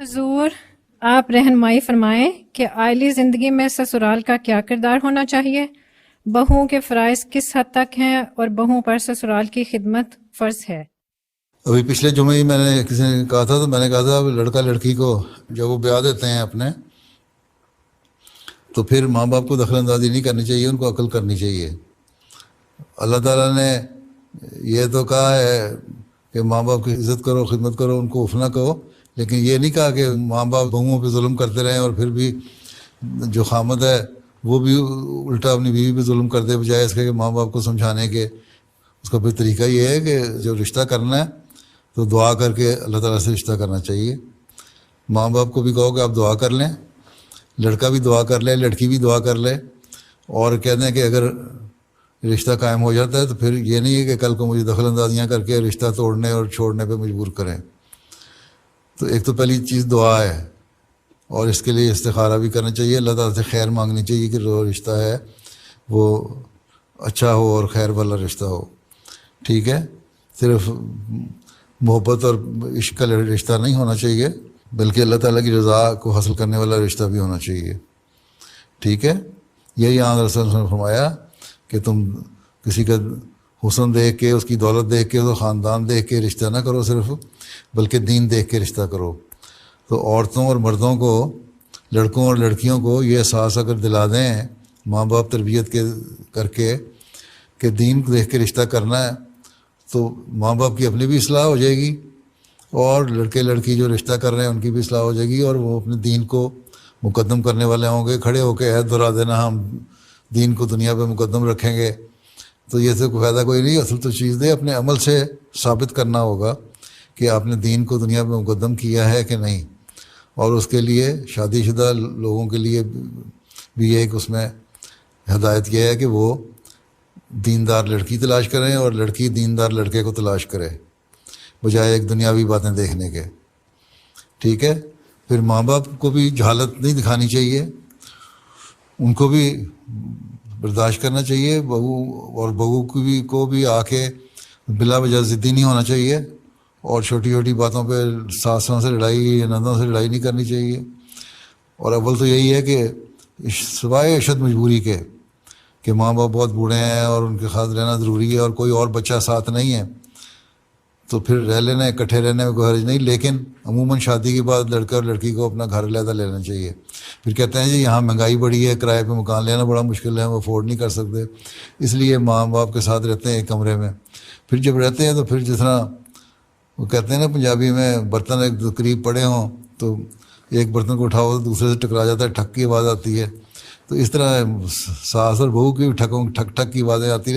حضور آپ رہنمائی فرمائیں کہ عائلی زندگی میں سسرال کا کیا کردار ہونا چاہیے، بہوؤں کے فرائض کس حد تک ہیں اور بہوؤں پر سسرال کی خدمت فرض ہے؟ ابھی پچھلے جمعے ہی میں نے کسی نے کہا تھا، تو میں نے کہا تھا لڑکا لڑکی کو جب وہ بیاہ دیتے ہیں اپنے، تو پھر ماں باپ کو دخل اندازی نہیں کرنی چاہیے، ان کو عقل کرنی چاہیے۔ اللہ تعالیٰ نے یہ تو کہا ہے کہ ماں باپ کی عزت کرو، خدمت کرو، ان کو اف نہ کہو، لیکن یہ نہیں کہا کہ ماں باپ بہوؤں پہ ظلم کرتے رہیں اور پھر بھی جو خامد ہے وہ بھی الٹا اپنی بیوی پہ ظلم کرتے، بجائے اس کے کہ ماں باپ کو سمجھانے کے۔ اس کا پھر طریقہ یہ ہے کہ جو رشتہ کرنا ہے تو دعا کر کے اللہ تعالیٰ سے رشتہ کرنا چاہیے۔ ماں باپ کو بھی کہو کہ آپ دعا کر لیں، لڑکا بھی دعا کر لے، لڑکی بھی دعا کر لے، اور کہتے ہیں کہ اگر رشتہ قائم ہو جاتا ہے تو پھر یہ نہیں ہے کہ کل کو مجھے دخل اندازیاں کر کے رشتہ توڑنے اور چھوڑنے پہ مجبور کریں۔ تو ایک تو پہلی چیز دعا ہے، اور اس کے لیے استخارہ بھی کرنا چاہیے، اللہ تعالیٰ سے خیر مانگنی چاہیے کہ جو رشتہ ہے وہ اچھا ہو اور خیر والا رشتہ ہو، ٹھیک ہے۔ صرف محبت اور عشق کا رشتہ نہیں ہونا چاہیے، بلکہ اللہ تعالیٰ کی رضا کو حاصل کرنے والا رشتہ بھی ہونا چاہیے، ٹھیک ہے۔ یہی آن رسول نے فرمایا کہ تم کسی کا حسن دیکھ کے، اس کی دولت دیکھ کے، اس کا خاندان دیکھ کے رشتہ نہ کرو صرف، بلکہ دین دیکھ کے رشتہ کرو۔ تو عورتوں اور مردوں کو، لڑکوں اور لڑکیوں کو یہ احساس اگر دلا دیں ماں باپ تربیت کر کے کہ دین کو دیکھ کے رشتہ کرنا ہے، تو ماں باپ کی اپنی بھی اصلاح ہو جائے گی، اور لڑکے لڑکی جو رشتہ کر رہے ہیں ان کی بھی اصلاح ہو جائے گی، اور وہ اپنے دین کو مقدم کرنے والے ہوں گے۔ کھڑے ہو کے عہد دہرا دینا ہم دین کو دنیا پہ مقدم رکھیں گے، تو یہ سے کوئی فائدہ کوئی نہیں۔ اصل تو چیز دے اپنے عمل سے ثابت کرنا ہوگا کہ آپ نے دین کو دنیا پہ مقدم کیا ہے کہ نہیں، اور اس کے لیے شادی شدہ لوگوں کے لیے بھی ایک اس میں ہدایت یہ ہے کہ وہ دیندار لڑکی تلاش کریں اور لڑکی دیندار لڑکے کو تلاش کرے، بجائے ایک دنیاوی باتیں دیکھنے کے، ٹھیک ہے۔ پھر ماں باپ کو بھی جہالت نہیں دکھانی چاہیے، ان کو بھی برداشت کرنا چاہیے، بہو کو بھی آ کے بلا وجہ ضدی نہیں ہونا چاہیے، اور چھوٹی چھوٹی باتوں پہ ساسوں سے لڑائی یا نندوں سے لڑائی نہیں کرنی چاہیے۔ اور اول تو یہی ہے کہ سوائے اشد مجبوری کے کہ ماں باپ بہت بوڑھے ہیں اور ان کے ساتھ رہنا ضروری ہے اور کوئی اور بچہ ساتھ نہیں ہے، تو پھر رہ لینا، اکٹھے رہنے میں کوئی حرج نہیں، لیکن عموماً شادی کے بعد لڑکے اور لڑکی کو اپنا گھر علیحدہ لینا چاہیے۔ پھر کہتے ہیں جی یہاں مہنگائی بڑی ہے، کرائے پہ مکان لینا بڑا مشکل ہے، وہ افورڈ نہیں کر سکتے، اس لیے ماں باپ کے ساتھ رہتے ہیں ایک کمرے میں۔ پھر جب رہتے ہیں تو پھر جس طرح وہ کہتے ہیں نا پنجابی میں، برتن ایک قریب پڑے ہوں تو ایک برتن کو اٹھاؤ تو دوسرے سے ٹکرا جاتا ہے، ٹھک کی آواز آتی ہے، تو اس طرح ساس اور بہو کی ٹھک ٹھک کی آوازیں آتی